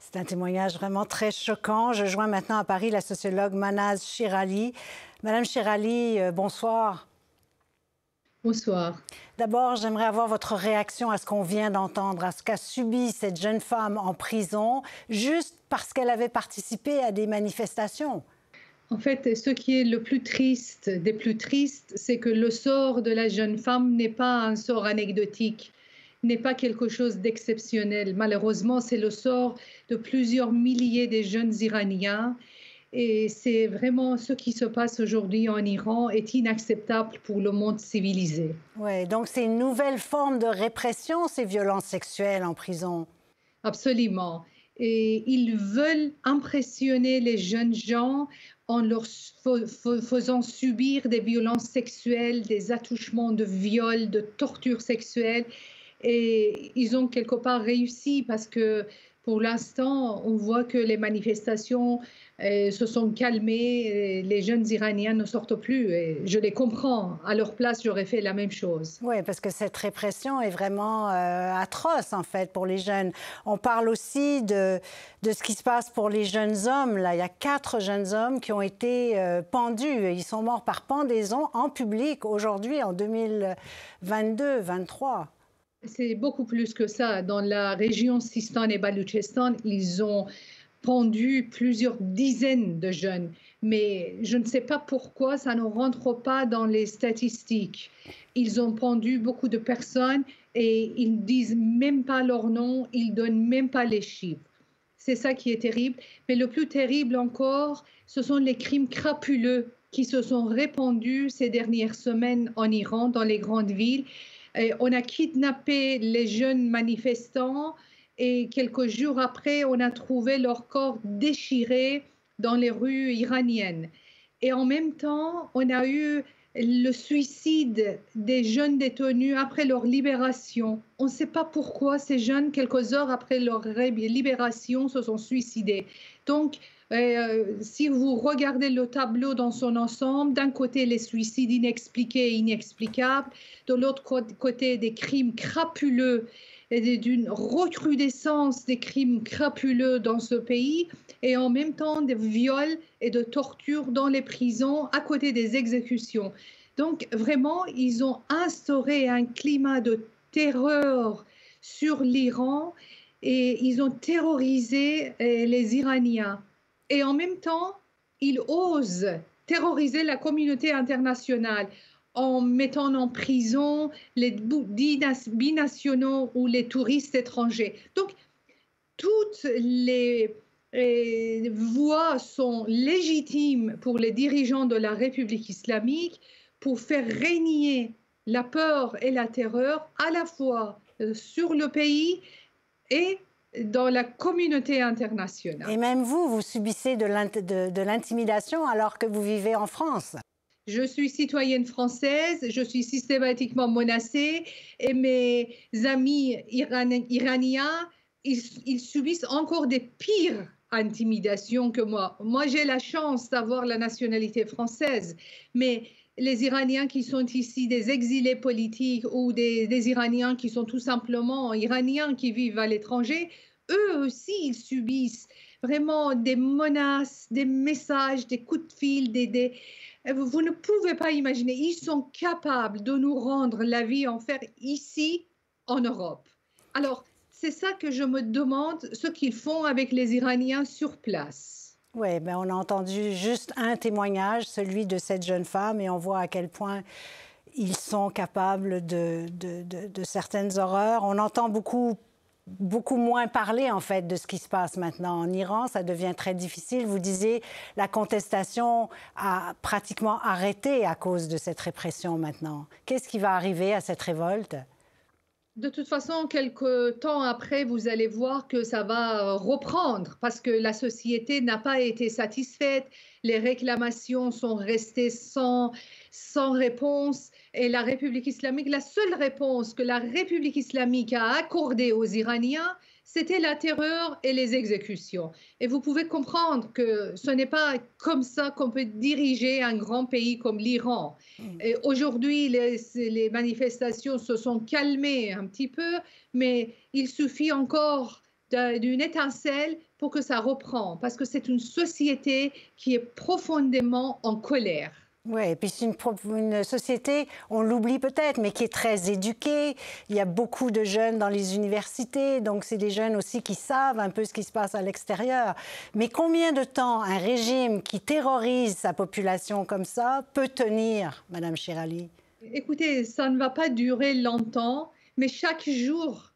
C'est un témoignage vraiment très choquant. Je joins maintenant à Paris la sociologue Manaz Shirali. Madame Shirali, bonsoir. Bonsoir. D'abord, j'aimerais avoir votre réaction à ce qu'on vient d'entendre, à ce qu'a subi cette jeune femme en prison, juste parce qu'elle avait participé à des manifestations. En fait, ce qui est le plus triste des plus tristes, c'est que le sort de la jeune femme n'est pas un sort anecdotique, n'est pas quelque chose d'exceptionnel. Malheureusement, c'est le sort de plusieurs milliers de jeunes Iraniens. Et c'est vraiment ce qui se passe aujourd'hui en Iran est inacceptable pour le monde civilisé. Oui, donc c'est une nouvelle forme de répression, ces violences sexuelles en prison. Absolument. Et ils veulent impressionner les jeunes gens en leur faisant subir des violences sexuelles, des attouchements de viol, de torture sexuelle. Et ils ont quelque part réussi parce que pour l'instant, on voit que les manifestations se sont calmées, les jeunes Iraniens ne sortent plus. Et je les comprends. À leur place, j'aurais fait la même chose. Oui, parce que cette répression est vraiment atroce, en fait, pour les jeunes. On parle aussi de ce qui se passe pour les jeunes hommes. Là, il y a 4 jeunes hommes qui ont été pendus. Ils sont morts par pendaison en public aujourd'hui, en 2022-23. C'est beaucoup plus que ça. Dans la région Sistan et Baloutchistan, ils ont pendu plusieurs dizaines de jeunes. Mais je ne sais pas pourquoi ça ne rentre pas dans les statistiques. Ils ont pendu beaucoup de personnes et ils ne disent même pas leur nom, ils ne donnent même pas les chiffres. C'est ça qui est terrible. Mais le plus terrible encore, ce sont les crimes crapuleux qui se sont répandus ces dernières semaines en Iran, dans les grandes villes. Et on a kidnappé les jeunes manifestants et quelques jours après, on a trouvé leur corps déchirés dans les rues iraniennes. Et en même temps, on a eu le suicide des jeunes détenus après leur libération. On ne sait pas pourquoi ces jeunes, quelques heures après leur libération, se sont suicidés. Donc, si vous regardez le tableau dans son ensemble, d'un côté les suicides inexpliqués et inexplicables, de l'autre côté des crimes crapuleux et d'une recrudescence des crimes crapuleux dans ce pays et en même temps des viols et de tortures dans les prisons à côté des exécutions. Donc vraiment, ils ont instauré un climat de terreur sur l'Iran et ils ont terrorisé les Iraniens. Et en même temps, ils osent terroriser la communauté internationale en mettant en prison les binationaux ou les touristes étrangers. Donc, toutes les voies sont légitimes pour les dirigeants de la République islamique pour faire régner la peur et la terreur à la fois sur le pays et dans la communauté internationale. Et même vous, vous subissez de l'intimidation alors que vous vivez en France. Je suis citoyenne française, je suis systématiquement menacée et mes amis iraniens, ils subissent encore des pires intimidations que moi. Moi, j'ai la chance d'avoir la nationalité française, mais les Iraniens qui sont ici, des exilés politiques ou des Iraniens qui sont tout simplement Iraniens qui vivent à l'étranger, eux aussi, ils subissent vraiment des menaces, des messages, des coups de fil, vous ne pouvez pas imaginer, ils sont capables de nous rendre la vie enfer ici en Europe. Alors, c'est ça que je me demande, ce qu'ils font avec les Iraniens sur place. Oui, ben on a entendu juste un témoignage, celui de cette jeune femme, et on voit à quel point ils sont capables de certaines horreurs. On entend beaucoup moins parler, en fait, de ce qui se passe maintenant en Iran. Ça devient très difficile. Vous disiez, la contestation a pratiquement arrêté à cause de cette répression maintenant. Qu'est-ce qui va arriver à cette révolte ? De toute façon, quelques temps après, vous allez voir que ça va reprendre parce que la société n'a pas été satisfaite. Les réclamations sont restées sans réponse. Et la République islamique, la seule réponse que la République islamique a accordée aux Iraniens, c'était la terreur et les exécutions. Et vous pouvez comprendre que ce n'est pas comme ça qu'on peut diriger un grand pays comme l'Iran. Aujourd'hui, les manifestations se sont calmées un petit peu, mais il suffit encore d'une étincelle pour que ça reprend, parce que c'est une société qui est profondément en colère. Oui, et puis c'est une société, on l'oublie peut-être, mais qui est très éduquée. Il y a beaucoup de jeunes dans les universités, donc c'est des jeunes aussi qui savent un peu ce qui se passe à l'extérieur. Mais combien de temps un régime qui terrorise sa population comme ça peut tenir, Madame Chirali? Écoutez, ça ne va pas durer longtemps, mais chaque jour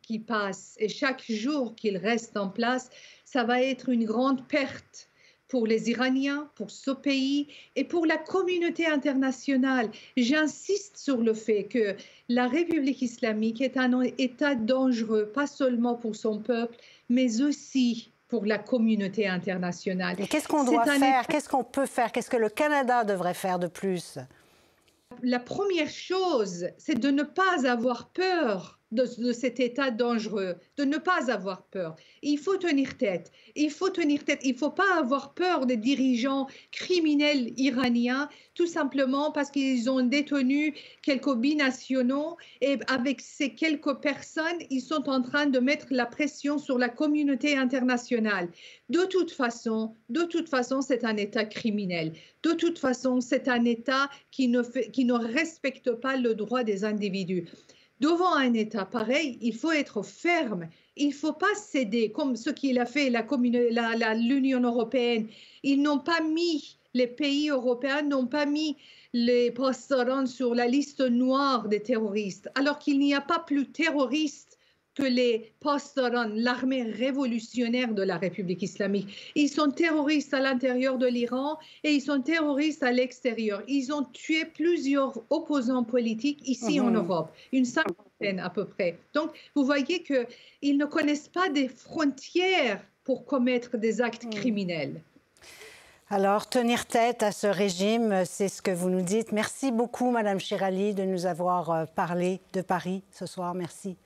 qui passe et chaque jour qu'il reste en place, ça va être une grande perte pour les Iraniens, pour ce pays et pour la communauté internationale. J'insiste sur le fait que la République islamique est un État dangereux, pas seulement pour son peuple, mais aussi pour la communauté internationale. Et qu'est-ce qu'on doit faire? Qu'est-ce qu'on peut faire? Qu'est-ce que le Canada devrait faire de plus? La première chose, c'est de ne pas avoir peur de cet état dangereux, de ne pas avoir peur. Il faut tenir tête. Il faut tenir tête. Il ne faut pas avoir peur des dirigeants criminels iraniens, tout simplement parce qu'ils ont détenu quelques binationaux et avec ces quelques personnes, ils sont en train de mettre la pression sur la communauté internationale. De toute façon, c'est un État criminel. De toute façon, c'est un État qui ne respecte pas le droit des individus. Devant un État pareil, il faut être ferme. Il ne faut pas céder, comme ce qu'il a fait l'Union européenne. Les pays européens n'ont pas mis les Pasdaran sur la liste noire des terroristes, alors qu'il n'y a pas plus terroristes que les Pasdaran, l'armée révolutionnaire de la République islamique. Ils sont terroristes à l'intérieur de l'Iran et ils sont terroristes à l'extérieur. Ils ont tué plusieurs opposants politiques ici en Europe, une cinquantaine à peu près. Donc, vous voyez qu'ils ne connaissent pas des frontières pour commettre des actes criminels. Alors, tenir tête à ce régime, c'est ce que vous nous dites. Merci beaucoup, Madame Chirali, de nous avoir parlé de Paris ce soir. Merci.